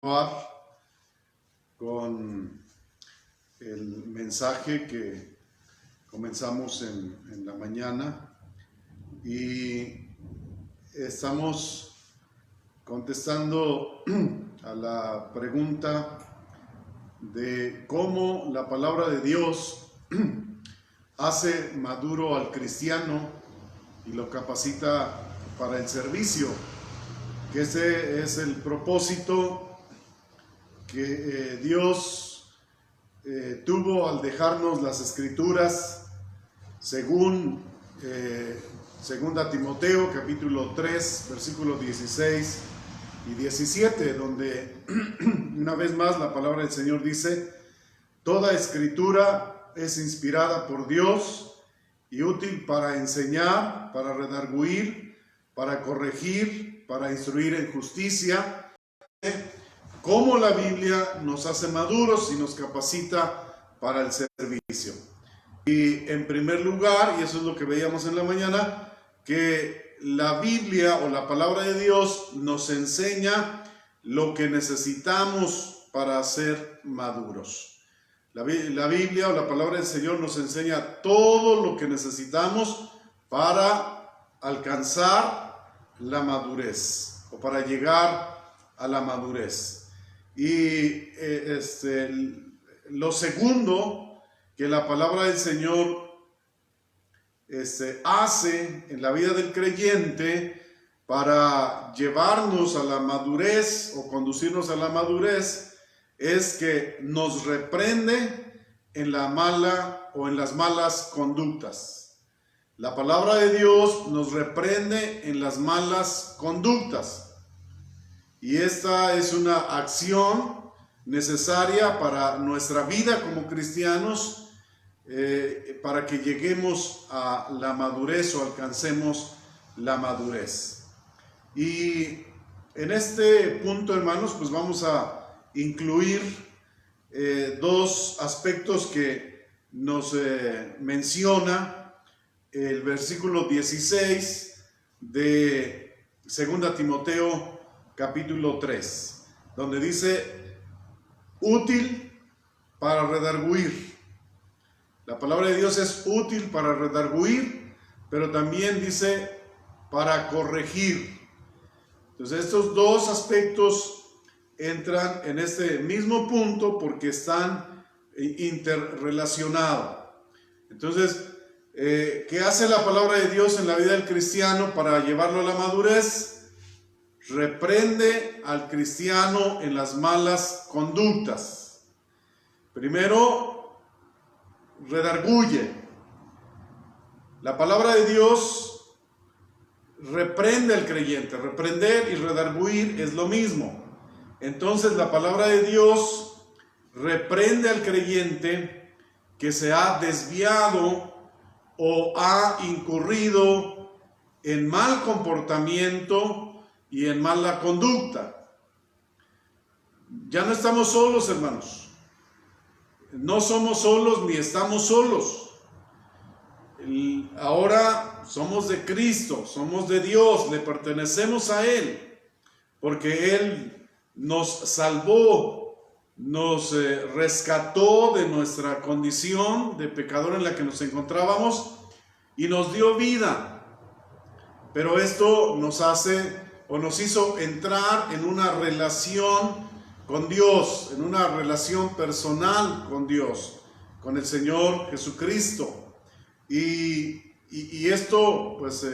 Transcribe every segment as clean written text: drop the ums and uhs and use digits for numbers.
continuar con el mensaje que comenzamos en la mañana y estamos contestando a la pregunta de cómo la palabra de Dios hace maduro al cristiano y lo capacita para el servicio, que ese es el propósito que Dios tuvo al dejarnos las Escrituras según 2 Timoteo capítulo 3 versículos 16 y 17, donde una vez más la palabra del Señor dice: toda Escritura es inspirada por Dios y útil para enseñar, para redarguir, para corregir, para instruir en justicia. Cómo la Biblia nos hace maduros y nos capacita para el servicio. Y en primer lugar, y eso es lo que veíamos en la mañana, que la Biblia o la palabra de Dios nos enseña lo que necesitamos para ser maduros. La Biblia o la palabra del Señor nos enseña todo lo que necesitamos para alcanzar la madurez o para llegar a la madurez. Y lo segundo que la palabra del Señor hace en la vida del creyente para llevarnos a la madurez o conducirnos a la madurez es que nos reprende en la mala o en las malas conductas. La palabra de Dios nos reprende en las malas conductas. Y esta es una acción necesaria para nuestra vida como cristianos, para que lleguemos a la madurez o alcancemos la madurez. Y en este punto, hermanos, pues vamos a incluir dos aspectos que nos menciona el versículo 16 de 2 Timoteo capítulo 3, donde dice: útil para redarguir. La palabra de Dios es útil para redarguir, pero también dice para corregir. Entonces estos dos aspectos entran en este mismo punto porque están interrelacionados. Entonces, ¿qué hace la palabra de Dios en la vida del cristiano para llevarlo a la madurez? Reprende al cristiano en las malas conductas. Primero, redarguye. La palabra de Dios reprende al creyente. Reprender y redarguir es lo mismo. Entonces la palabra de Dios reprende al creyente que se ha desviado o ha incurrido en mal comportamiento y en mala conducta. Ya no estamos solos, hermanos. No somos solos ni estamos solos. Ahora somos de Cristo, somos de Dios, le pertenecemos a Él, porque Él nos salvó, nos rescató de nuestra condición de pecador en la que nos encontrábamos y nos dio vida. Pero esto nos hace o nos hizo entrar en una relación con Dios, en una relación personal con Dios, con el Señor Jesucristo. Y esto pues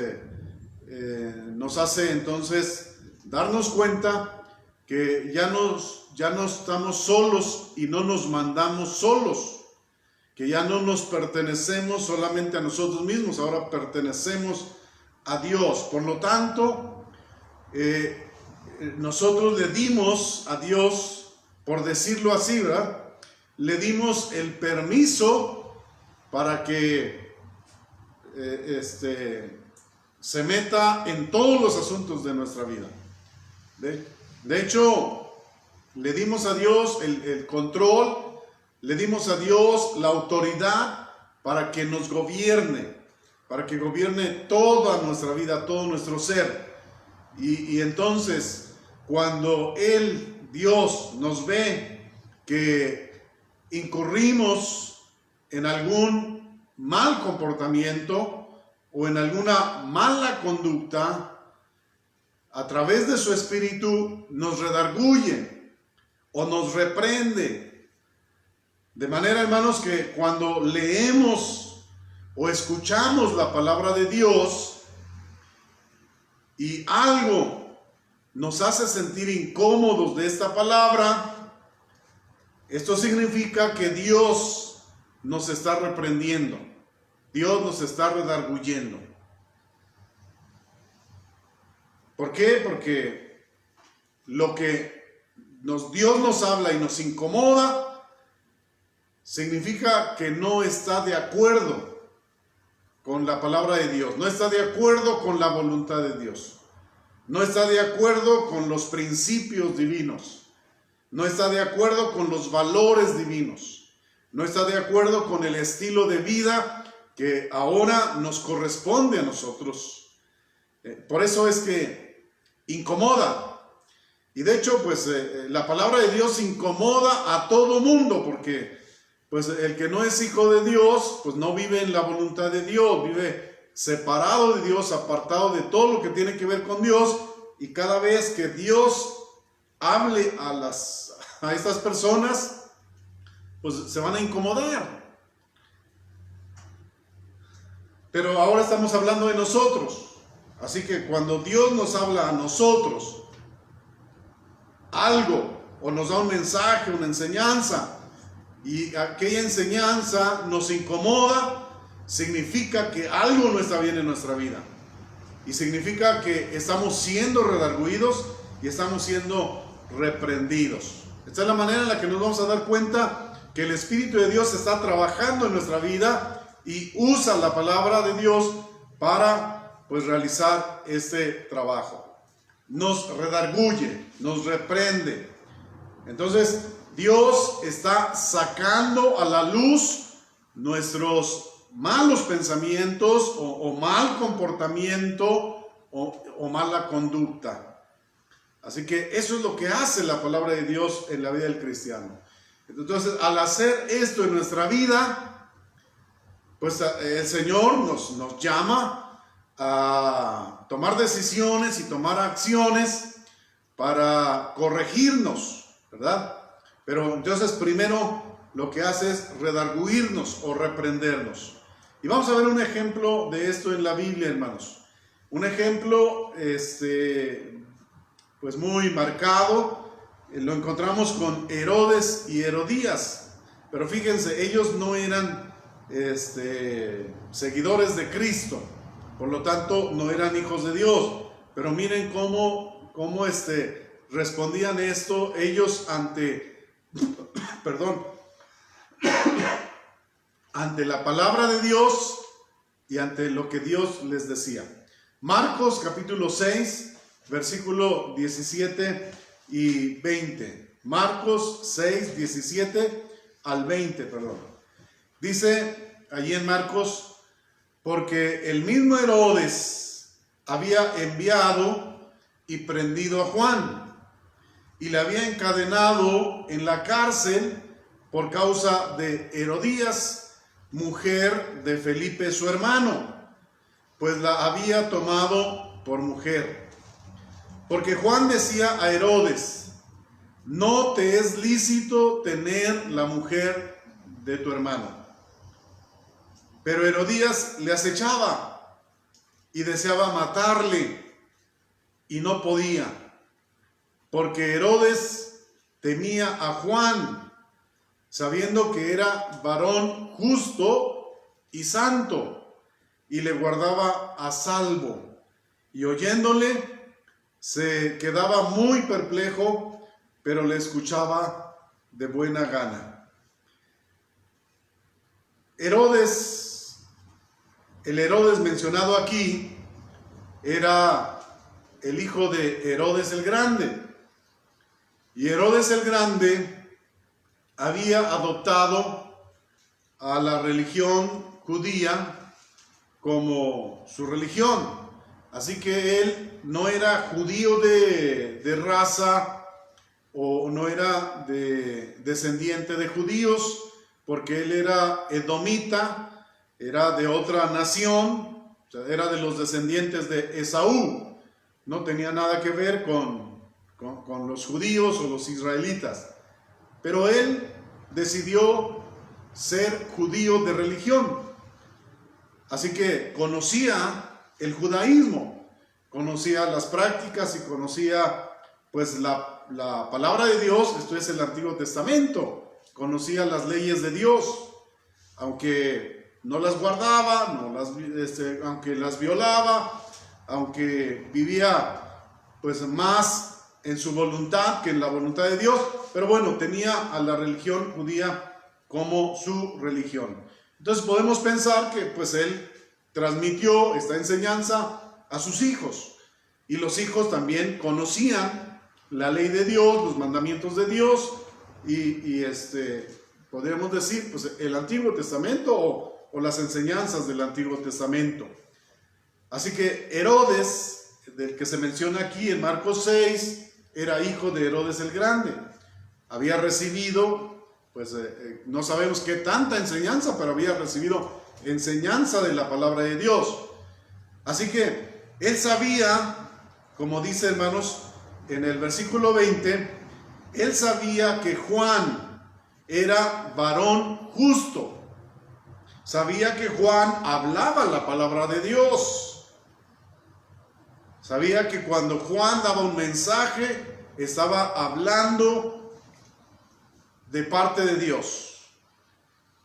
nos hace entonces darnos cuenta que ya no estamos solos y no nos mandamos solos, que ya no nos pertenecemos solamente a nosotros mismos, ahora pertenecemos a Dios. Por lo tanto, nosotros le dimos a Dios, por decirlo así, ¿verdad?, le dimos el permiso para que se meta en todos los asuntos de nuestra vida. De hecho, le dimos a Dios el control, le dimos a Dios la autoridad para que nos gobierne, para que gobierne toda nuestra vida, todo nuestro ser. Y entonces, cuando Él Dios nos ve que incurrimos en algún mal comportamiento o en alguna mala conducta, a través de su Espíritu nos redarguye o nos reprende. De manera, hermanos, que cuando leemos o escuchamos la palabra de Dios y algo nos hace sentir incómodos de esta palabra, esto significa que Dios nos está reprendiendo, Dios nos está redarguyendo. ¿Por qué? Porque lo que Dios nos habla y nos incomoda significa que no está de acuerdo con la palabra de Dios, no está de acuerdo con la voluntad de Dios, no está de acuerdo con los principios divinos, no está de acuerdo con los valores divinos, no está de acuerdo con el estilo de vida que ahora nos corresponde a nosotros. Por eso es que incomoda. Y de hecho, pues la palabra de Dios incomoda a todo mundo, porque pues el que no es hijo de Dios, pues no vive en la voluntad de Dios, vive separado de Dios, apartado de todo lo que tiene que ver con Dios, y cada vez que Dios hable a estas personas, pues se van a incomodar. Pero ahora estamos hablando de nosotros. Así que cuando Dios nos habla a nosotros algo, o nos da un mensaje, una enseñanza, y aquella enseñanza nos incomoda, significa que algo no está bien en nuestra vida. Y significa que estamos siendo redarguidos y estamos siendo reprendidos. Esta es la manera en la que nos vamos a dar cuenta que el Espíritu de Dios está trabajando en nuestra vida y usa la palabra de Dios para pues realizar este trabajo. Nos redarguye, nos reprende. Entonces Dios está sacando a la luz nuestros malos pensamientos o mal comportamiento o mala conducta. Así que eso es lo que hace la palabra de Dios en la vida del cristiano. Entonces, al hacer esto en nuestra vida, pues el Señor nos llama a tomar decisiones y tomar acciones para corregirnos, ¿verdad? Pero entonces primero lo que hace es redarguirnos o reprendernos. Y vamos a ver un ejemplo de esto en la Biblia, hermanos. Un ejemplo pues muy marcado. Lo encontramos con Herodes y Herodías. Pero fíjense, ellos no eran seguidores de Cristo. Por lo tanto, no eran hijos de Dios. Pero miren cómo respondían esto ellos ante la palabra de Dios y ante lo que Dios les decía. Marcos capítulo 6, versículo 17 y 20. Marcos 6, 17 al 20, perdón. Dice allí en Marcos: porque el mismo Herodes había enviado y prendido a Juan, y le había encadenado en la cárcel por causa de Herodías, mujer de Felipe su hermano, pues la había tomado por mujer. Porque Juan decía a Herodes: no te es lícito tener la mujer de tu hermano. Pero Herodías le acechaba y deseaba matarle, y no podía, porque Herodes temía a Juan, sabiendo que era varón justo y santo, y le guardaba a salvo. Y oyéndole, se quedaba muy perplejo, pero le escuchaba de buena gana. El Herodes mencionado aquí era el hijo de Herodes el Grande. Y Herodes el Grande había adoptado a la religión judía como su religión. Así que él no era judío de raza o no era descendiente de judíos, porque él era edomita, era de otra nación, o sea, era de los descendientes de Esaú, no tenía nada que ver con los judíos o los israelitas, pero él decidió ser judío de religión, así que conocía el judaísmo, conocía las prácticas y conocía pues la palabra de Dios, esto es el Antiguo Testamento, conocía las leyes de Dios, aunque no las guardaba, aunque las violaba, aunque vivía pues más en su voluntad que en la voluntad de Dios, pero bueno, tenía a la religión judía como su religión. Entonces podemos pensar que pues él transmitió esta enseñanza a sus hijos, y los hijos también conocían la ley de Dios, los mandamientos de Dios, y podríamos decir pues el Antiguo Testamento o las enseñanzas del Antiguo Testamento. Así que Herodes, del que se menciona aquí en Marcos 6, era hijo de Herodes el Grande. Había recibido, pues no sabemos qué tanta enseñanza, pero había recibido enseñanza de la palabra de Dios. Así que él sabía, como dice, hermanos, en el versículo 20, él sabía que Juan era varón justo. Sabía que Juan hablaba la palabra de Dios. Sabía que cuando Juan daba un mensaje, estaba hablando de parte de Dios.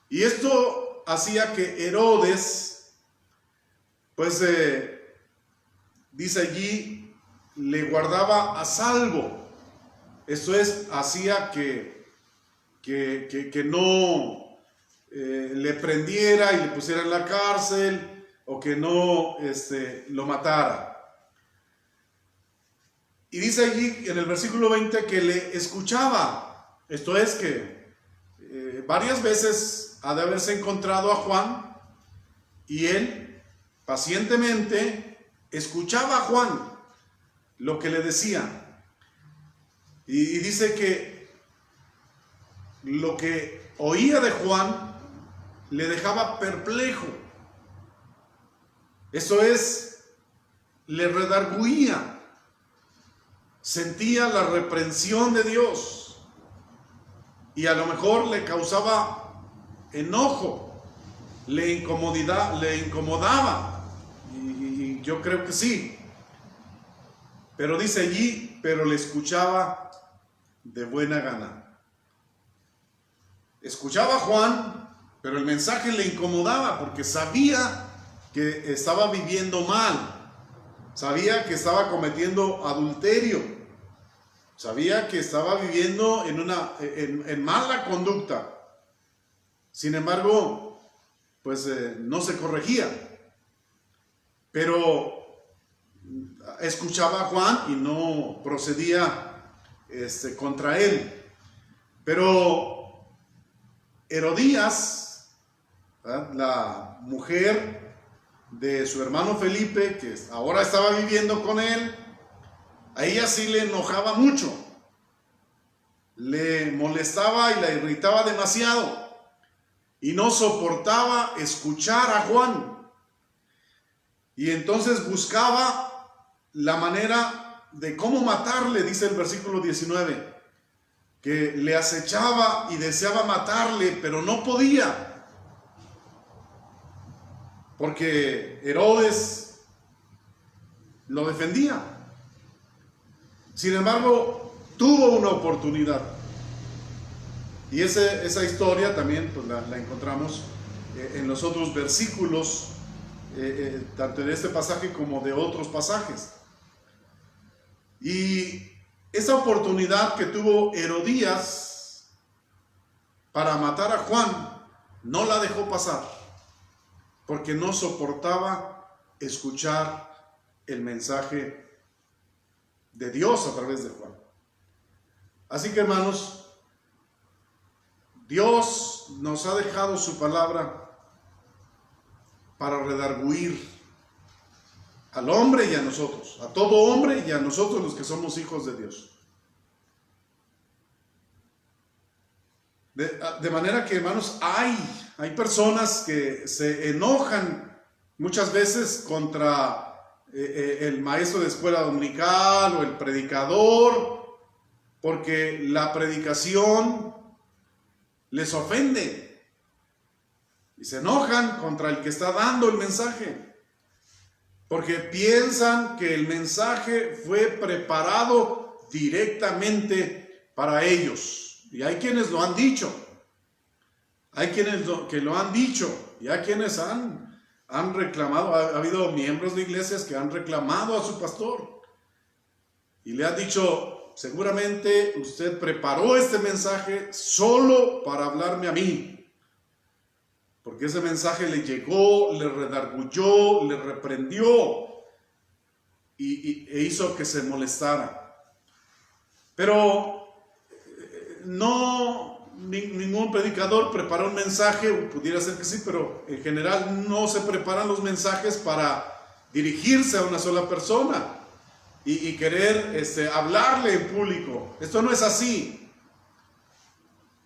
Y esto hacía que Herodes, pues dice allí, le guardaba a salvo. Esto es, hacía que no le prendiera y le pusiera en la cárcel, o que no lo matara. Y dice allí en el versículo 20 que le escuchaba. Esto es que varias veces ha de haberse encontrado a Juan, y él pacientemente escuchaba a Juan lo que le decía. Y dice que lo que oía de Juan le dejaba perplejo. Eso es, le redarguía. Sentía la reprensión de Dios, y a lo mejor le causaba enojo, le incomodaba, y yo creo que sí. Pero dice allí, pero le escuchaba de buena gana. Escuchaba a Juan, pero el mensaje le incomodaba porque sabía que estaba viviendo mal. Sabía que estaba cometiendo adulterio. Sabía que estaba viviendo en mala conducta. Sin embargo, pues no se corregía. Pero escuchaba a Juan y no procedía contra él. Pero Herodías, ¿verdad?, la mujer de su hermano Felipe, que ahora estaba viviendo con él, a ella sí le enojaba mucho, le molestaba y la irritaba demasiado, y no soportaba escuchar a Juan. Y entonces buscaba la manera de cómo matarle, dice el versículo 19, que le acechaba y deseaba matarle, pero no podía, porque Herodes lo defendía. Sin embargo, tuvo una oportunidad. Y esa historia también pues, la encontramos en los otros versículos, tanto de este pasaje como de otros pasajes. Y esa oportunidad que tuvo Herodías para matar a Juan, no la dejó pasar, porque no soportaba escuchar el mensaje de Dios a través de Juan. Así que, hermanos, Dios nos ha dejado su palabra para redarguir al hombre y a nosotros, a todo hombre y a nosotros los que somos hijos de Dios. De manera que, hermanos, hay personas que se enojan muchas veces contra el maestro de escuela dominical o el predicador, porque la predicación les ofende y se enojan contra el que está dando el mensaje, porque piensan que el mensaje fue preparado directamente para ellos. Y hay quienes lo han dicho, que lo han dicho, y hay quienes han reclamado. Ha habido miembros de iglesias que han reclamado a su pastor y le han dicho: seguramente usted preparó este mensaje solo para hablarme a mí, porque ese mensaje le llegó, le redarguyó, le reprendió e hizo que se molestara. Pero ningún predicador prepara un mensaje, pudiera ser que sí, pero en general no se preparan los mensajes para dirigirse a una sola persona y querer hablarle en público. Esto no es así.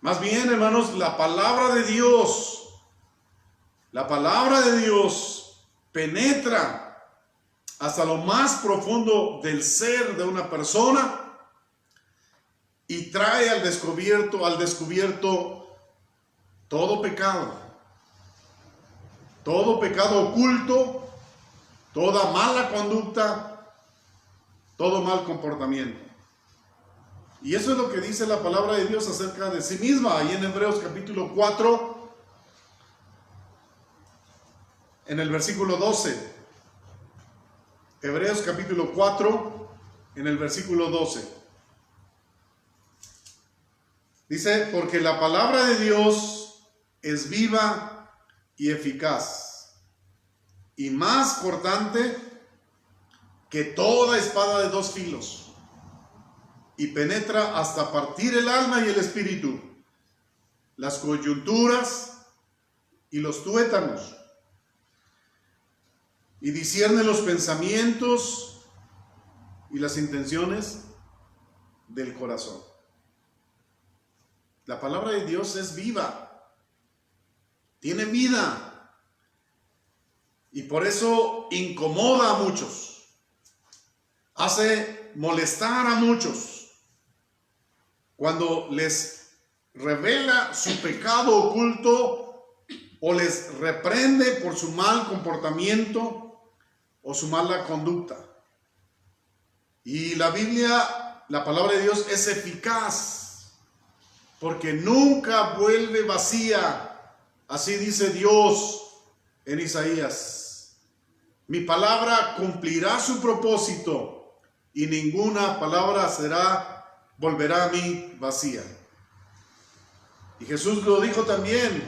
Más bien, hermanos, la palabra de Dios penetra hasta lo más profundo del ser de una persona y trae al descubierto todo pecado oculto, toda mala conducta, todo mal comportamiento. Y eso es lo que dice la palabra de Dios acerca de sí misma, ahí en Hebreos capítulo 4, en el versículo 12. Hebreos capítulo 4, en el versículo 12. Dice: porque la palabra de Dios es viva y eficaz, y más cortante que toda espada de dos filos, y penetra hasta partir el alma y el espíritu, las coyunturas y los tuétanos, y discierne los pensamientos y las intenciones del corazón. La palabra de Dios es viva, tiene vida, y por eso incomoda a muchos, hace molestar a muchos cuando les revela su pecado oculto o les reprende por su mal comportamiento o su mala conducta. Y la Biblia, la palabra de Dios, es eficaz, porque nunca vuelve vacía. Así dice Dios en Isaías: mi palabra cumplirá su propósito, y ninguna palabra volverá a mí vacía. Y Jesús lo dijo también: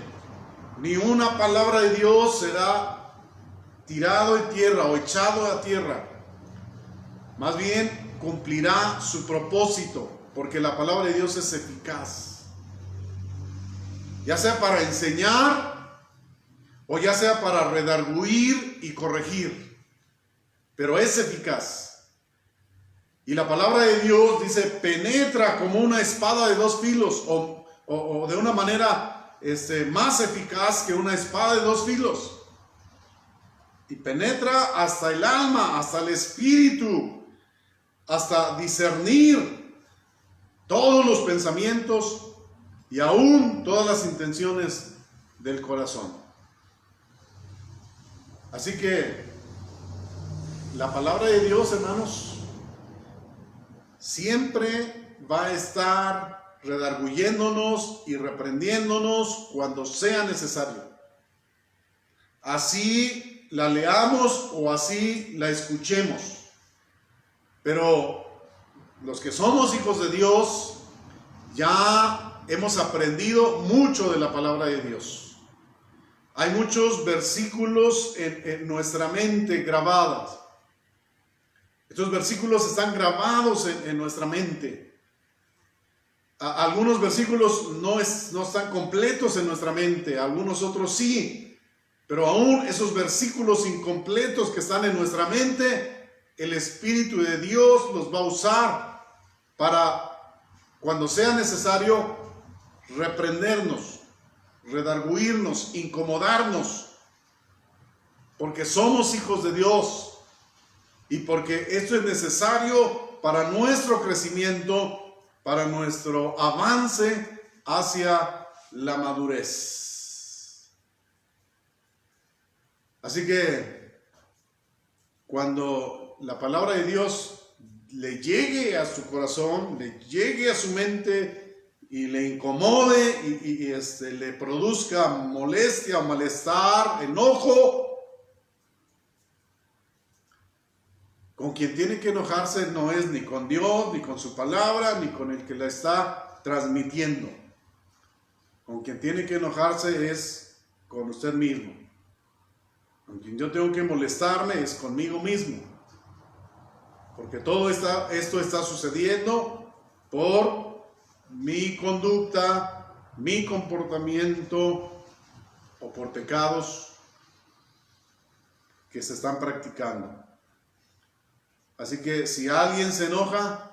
ni una palabra de Dios será tirado en tierra o echado a tierra. Más bien cumplirá su propósito, porque la palabra de Dios es eficaz, ya sea para enseñar o ya sea para redarguir y corregir, pero es eficaz. Y la palabra de Dios, dice, penetra como una espada de dos filos, o de una manera más eficaz que una espada de dos filos, y penetra hasta el alma, hasta el espíritu, hasta discernir todos los pensamientos y aún todas las intenciones del corazón. Así que la palabra de Dios, hermanos, siempre va a estar redarguyéndonos y reprendiéndonos cuando sea necesario. Así la leamos o así la escuchemos. Pero los que somos hijos de Dios ya hemos aprendido mucho de la palabra de Dios. Hay muchos versículos en nuestra mente grabados. Estos versículos están grabados en nuestra mente. Algunos versículos no están completos en nuestra mente, algunos otros sí. Pero aún esos versículos incompletos que están en nuestra mente, el Espíritu de Dios los va a usar para, cuando sea necesario, reprendernos, redarguirnos, incomodarnos, porque somos hijos de Dios y porque esto es necesario para nuestro crecimiento, para nuestro avance hacia la madurez. Así que cuando la palabra de Dios le llegue a su corazón, le llegue a su mente y le incomode y le produzca molestia o malestar, enojo, con quien tiene que enojarse no es ni con Dios, ni con su palabra, ni con el que la está transmitiendo. Con quien tiene que enojarse es con usted mismo. Con quien yo tengo que molestarme es conmigo mismo. Porque todo esto está sucediendo por mi conducta, mi comportamiento o por pecados que se están practicando. Así que si alguien se enoja,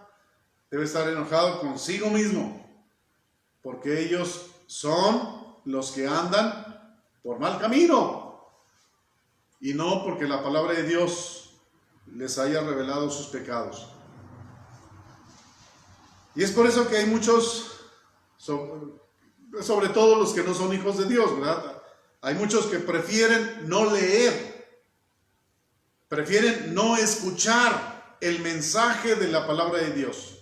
debe estar enojado consigo mismo, porque ellos son los que andan por mal camino, y no porque la palabra de Dios les haya revelado sus pecados. Y es por eso que hay muchos, sobre todo los que no son hijos de Dios, ¿verdad? Hay muchos que prefieren no leer, prefieren no escuchar el mensaje de la palabra de Dios,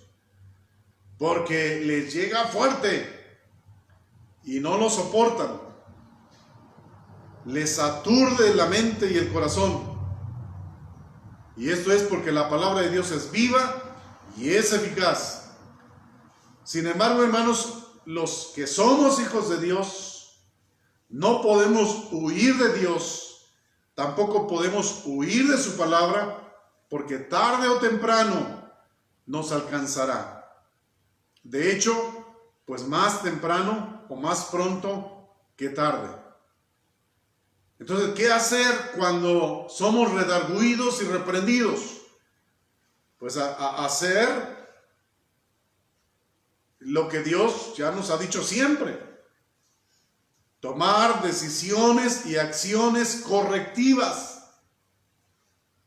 porque les llega fuerte y no lo soportan, les aturde la mente y el corazón. Y esto es porque la palabra de Dios es viva y es eficaz. Sin embargo, hermanos, los que somos hijos de Dios no podemos huir de Dios, tampoco podemos huir de su palabra, porque tarde o temprano nos alcanzará. De hecho, pues más temprano o más pronto que tarde. Entonces, ¿qué hacer cuando somos redarguidos y reprendidos? Pues hacer lo que Dios ya nos ha dicho siempre. Tomar decisiones y acciones correctivas.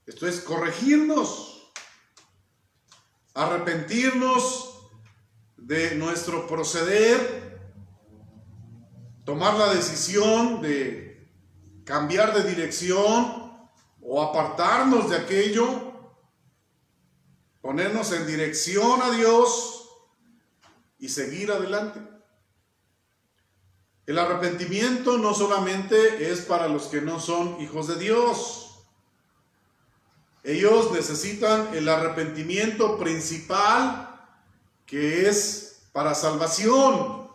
Esto es corregirnos, arrepentirnos de nuestro proceder, tomar la decisión de cambiar de dirección o apartarnos de aquello, ponernos en dirección a Dios y seguir adelante. El arrepentimiento no solamente es para los que no son hijos de Dios. Ellos necesitan el arrepentimiento principal, que es para salvación.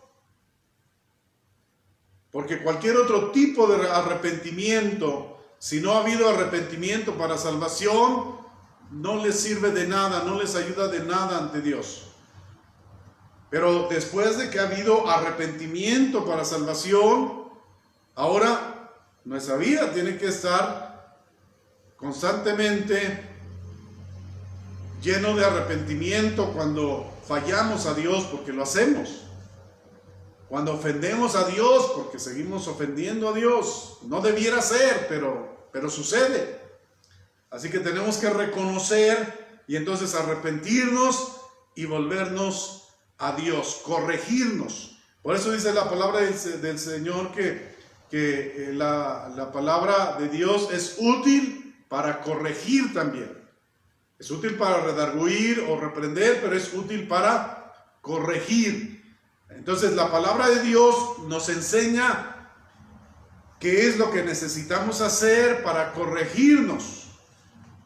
Porque cualquier otro tipo de arrepentimiento, si no ha habido arrepentimiento para salvación, no les sirve de nada, no les ayuda de nada ante Dios. Pero después de que ha habido arrepentimiento para salvación, ahora nuestra vida tiene que estar constantemente lleno de arrepentimiento cuando fallamos a Dios, porque lo hacemos. Cuando ofendemos a Dios, porque seguimos ofendiendo a Dios. No debiera ser, pero sucede. Así que tenemos que reconocer y entonces arrepentirnos y volvernos a Dios, corregirnos. Por eso dice la palabra del Señor que la palabra de Dios es útil para corregir también. Es útil para redarguir o reprender, pero es útil para corregir. Entonces la palabra de Dios nos enseña qué es lo que necesitamos hacer para corregirnos.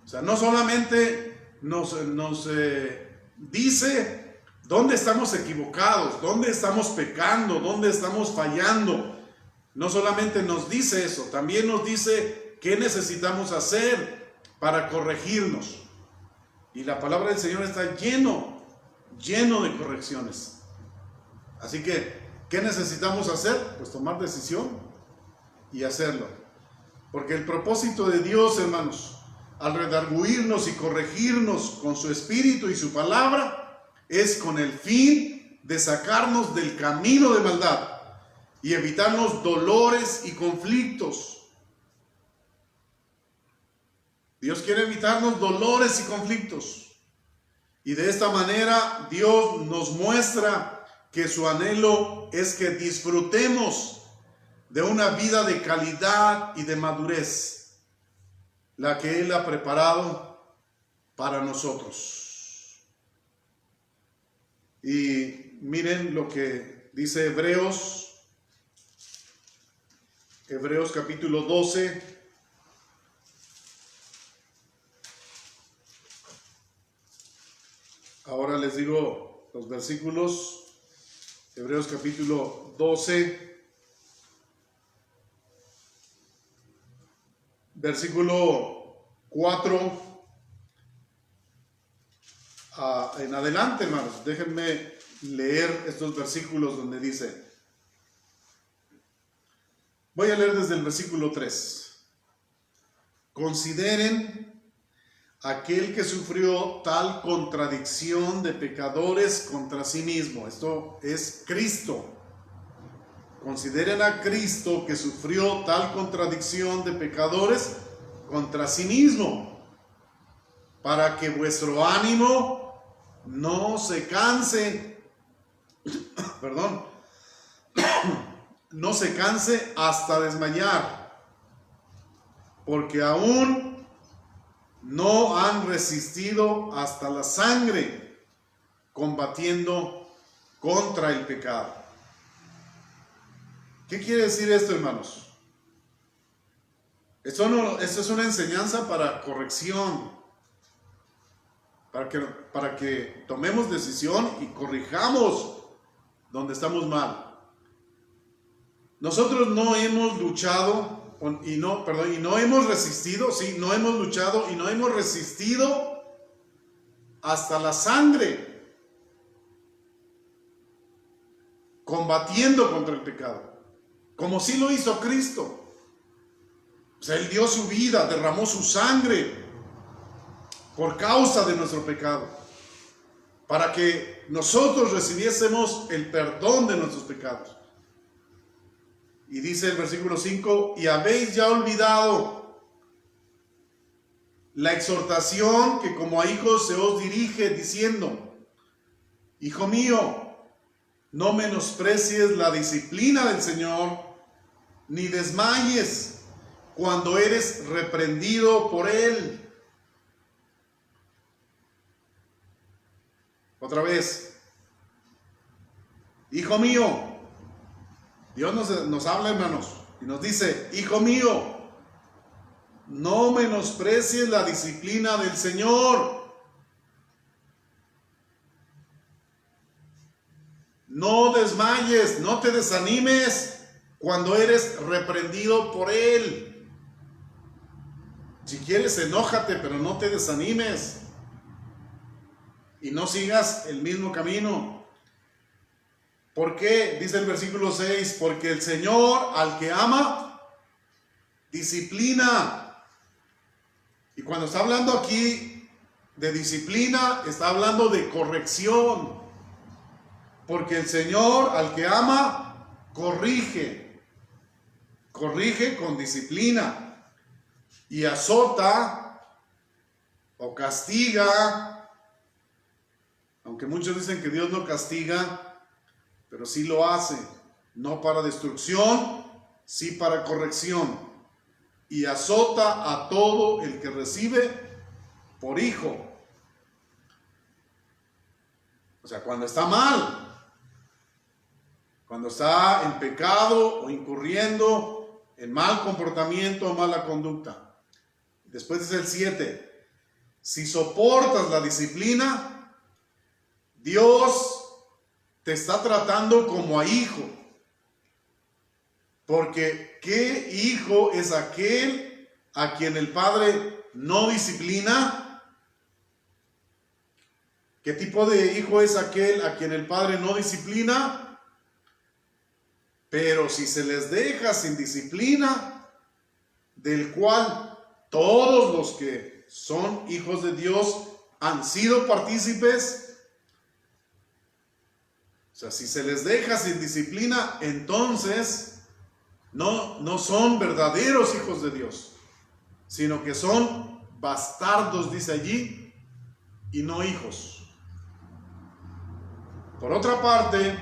O sea, no solamente nos dice dónde estamos equivocados, dónde estamos pecando, dónde estamos fallando. No solamente nos dice eso, también nos dice qué necesitamos hacer para corregirnos. Y la palabra del Señor está lleno de correcciones. Así que, ¿qué necesitamos hacer? Pues tomar decisión y hacerlo. Porque el propósito de Dios, hermanos, al redarguirnos y corregirnos con su Espíritu y su palabra, es con el fin de sacarnos del camino de maldad y evitarnos dolores y conflictos. Dios quiere evitarnos dolores y conflictos. Y de esta manera Dios nos muestra que su anhelo es que disfrutemos de una vida de calidad y de madurez, la que Él ha preparado para nosotros. Y miren lo que dice Hebreos capítulo 12. Ahora les digo los versículos. Hebreos capítulo 12, versículo 4 en adelante, hermanos. Déjenme leer estos versículos donde dice, voy a leer desde el versículo 3. Consideren aquel que sufrió tal contradicción de pecadores contra sí mismo. Esto es Cristo. Consideren a Cristo que sufrió tal contradicción de pecadores contra sí mismo, para que vuestro ánimo no se canse, no se canse hasta desmayar, porque aún no han resistido hasta la sangre, combatiendo contra el pecado. ¿Qué quiere decir esto, hermanos? Esto es una enseñanza para corrección, para que tomemos decisión y corrijamos donde estamos mal. Nosotros no hemos luchado y no hemos resistido, no hemos luchado y no hemos resistido hasta la sangre, combatiendo contra el pecado, como sí lo hizo Cristo. O sea, Él dio su vida, derramó su sangre por causa de nuestro pecado, para que nosotros recibiésemos el perdón de nuestros pecados. Y dice el versículo 5, y habéis ya olvidado la exhortación que como a hijos se os dirige, diciendo, hijo mío, no menosprecies la disciplina del Señor, ni desmayes cuando eres reprendido por Él. Otra vez, hijo mío, Dios nos habla, hermanos, y nos dice, hijo mío, no menosprecies la disciplina del Señor. No desmayes, no te desanimes cuando eres reprendido por Él. Si quieres, enójate, pero no te desanimes y no sigas el mismo camino. ¿Por qué? Dice el versículo 6, porque el Señor al que ama, disciplina. Y cuando está hablando aquí de disciplina, está hablando de corrección. Porque el Señor al que ama, corrige con disciplina. Y azota o castiga, aunque muchos dicen que Dios no castiga, pero sí lo hace, no para destrucción, sí para corrección. Y azota a todo el que recibe por hijo. O sea, cuando está mal, cuando está en pecado o incurriendo en mal comportamiento o mala conducta. Después dice el 7, si soportas la disciplina, Dios te está tratando como a hijo. Porque ¿qué hijo es aquel a quien el padre no disciplina? ¿Qué tipo de hijo es aquel a quien el padre no disciplina? Pero si se les deja sin disciplina, del cual todos los que son hijos de Dios han sido partícipes, O sea, si se les deja sin disciplina, entonces no son verdaderos hijos de Dios, sino que son bastardos, dice allí, y no hijos. Por otra parte,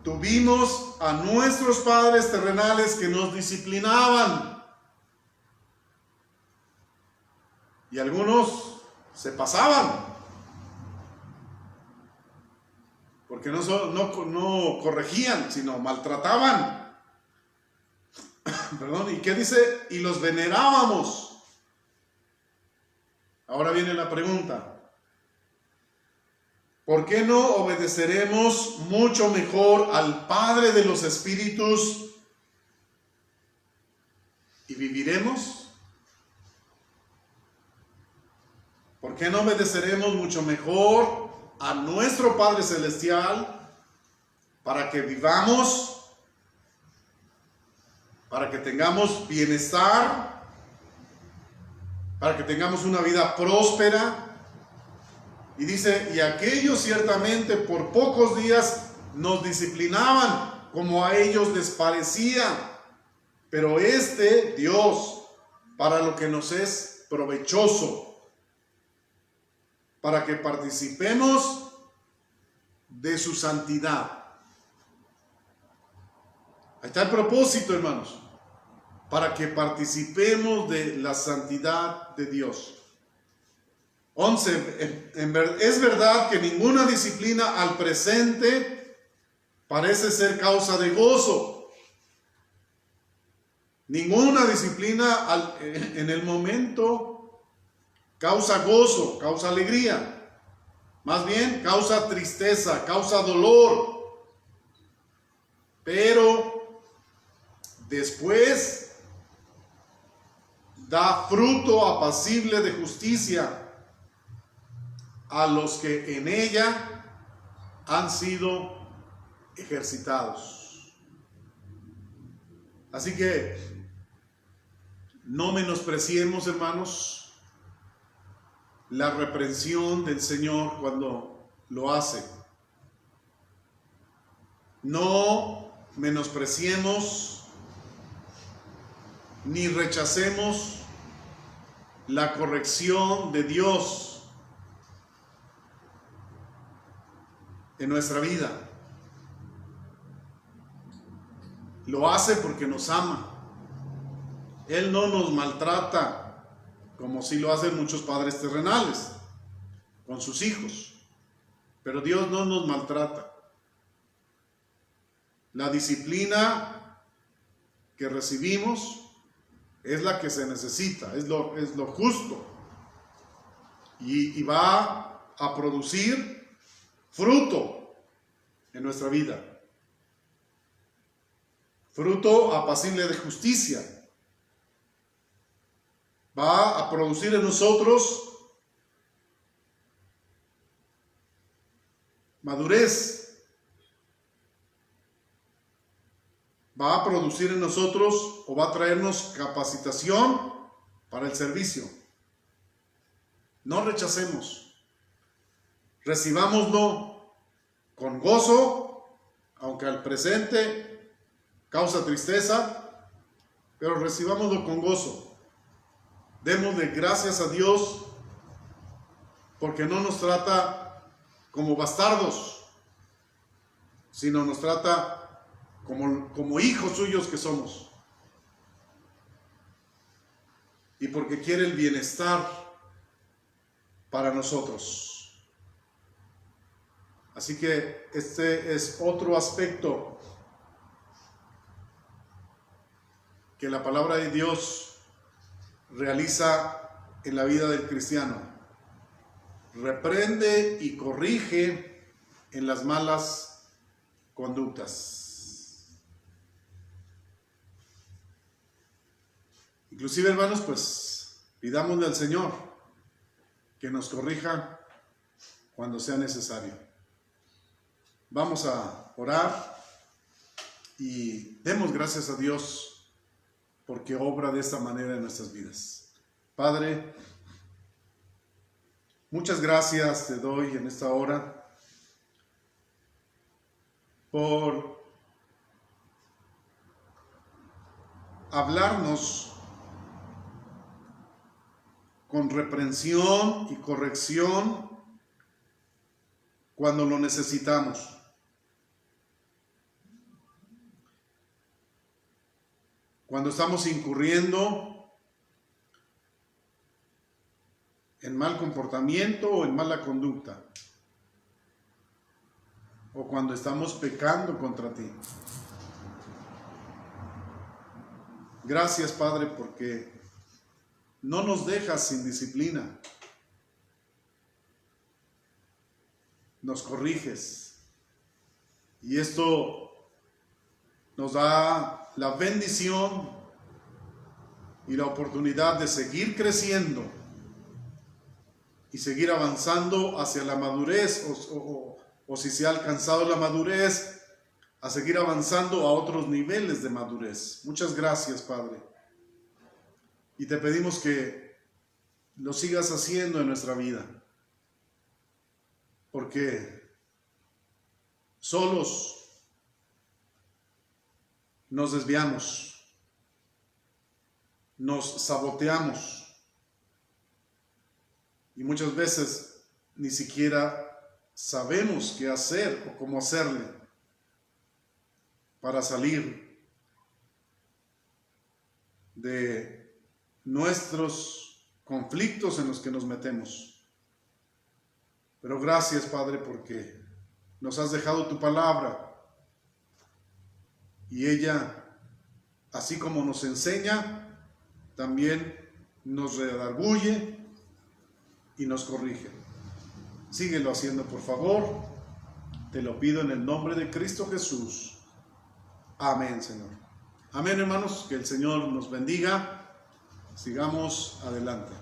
tuvimos a nuestros padres terrenales que nos disciplinaban. Y algunos se pasaban. Porque no corregían, sino maltrataban. Perdón, ¿y qué dice? Y los venerábamos. Ahora viene la pregunta. ¿Por qué no obedeceremos mucho mejor al Padre de los Espíritus y viviremos? ¿Por qué no obedeceremos mucho mejor a nuestro Padre Celestial para que vivamos, para que tengamos bienestar, para que tengamos una vida próspera? Y dice, y aquellos ciertamente por pocos días nos disciplinaban como a ellos les parecía, pero Dios, para lo que nos es provechoso, para que participemos de su santidad. Ahí está el propósito, hermanos, para que participemos de la santidad de Dios. 11. Es verdad que ninguna disciplina al presente parece ser causa de gozo. Ninguna disciplina en el momento causa gozo, causa alegría. Más bien causa tristeza, causa dolor. Pero después da fruto apacible de justicia a los que en ella han sido ejercitados. Así que no menospreciemos, hermanos, la reprensión del Señor cuando lo hace. No menospreciemos ni rechacemos la corrección de Dios en nuestra vida. Lo hace porque nos ama. Él no nos maltrata como si lo hacen muchos padres terrenales con sus hijos. Pero Dios no nos maltrata. La disciplina que recibimos es la que se necesita, es lo justo. Y va a producir fruto en nuestra vida. Fruto apacible de justicia. Va a producir en nosotros madurez. Va a producir en nosotros o va a traernos capacitación para el servicio. No rechacemos. Recibámoslo con gozo, aunque al presente causa tristeza, pero recibámoslo con gozo. Démosle gracias a Dios porque no nos trata como bastardos, sino nos trata como hijos suyos que somos. Y porque quiere el bienestar para nosotros. Así que este es otro aspecto que la palabra de Dios realiza en la vida del cristiano. Reprende y corrige en las malas conductas. Inclusive, hermanos, pues pidámosle al Señor que nos corrija cuando sea necesario. Vamos a orar y demos gracias a Dios porque obra de esta manera en nuestras vidas. Padre, muchas gracias te doy en esta hora por hablarnos con reprensión y corrección cuando lo necesitamos. Cuando estamos incurriendo en mal comportamiento o en mala conducta, o cuando estamos pecando contra ti. Gracias, Padre, porque no nos dejas sin disciplina. Nos corriges. Y esto nos da la bendición y la oportunidad de seguir creciendo y seguir avanzando hacia la madurez, o si se ha alcanzado la madurez, a seguir avanzando a otros niveles de madurez. Muchas gracias, Padre. Y te pedimos que lo sigas haciendo en nuestra vida, porque solos nos desviamos, nos saboteamos y muchas veces ni siquiera sabemos qué hacer o cómo hacerle para salir de nuestros conflictos en los que nos metemos. Pero gracias, Padre, porque nos has dejado tu palabra y ella, así como nos enseña, también nos redarguye y nos corrige. Síguelo haciendo, por favor. Te lo pido en el nombre de Cristo Jesús. Amén, Señor. Amén, hermanos. Que el Señor nos bendiga. Sigamos adelante.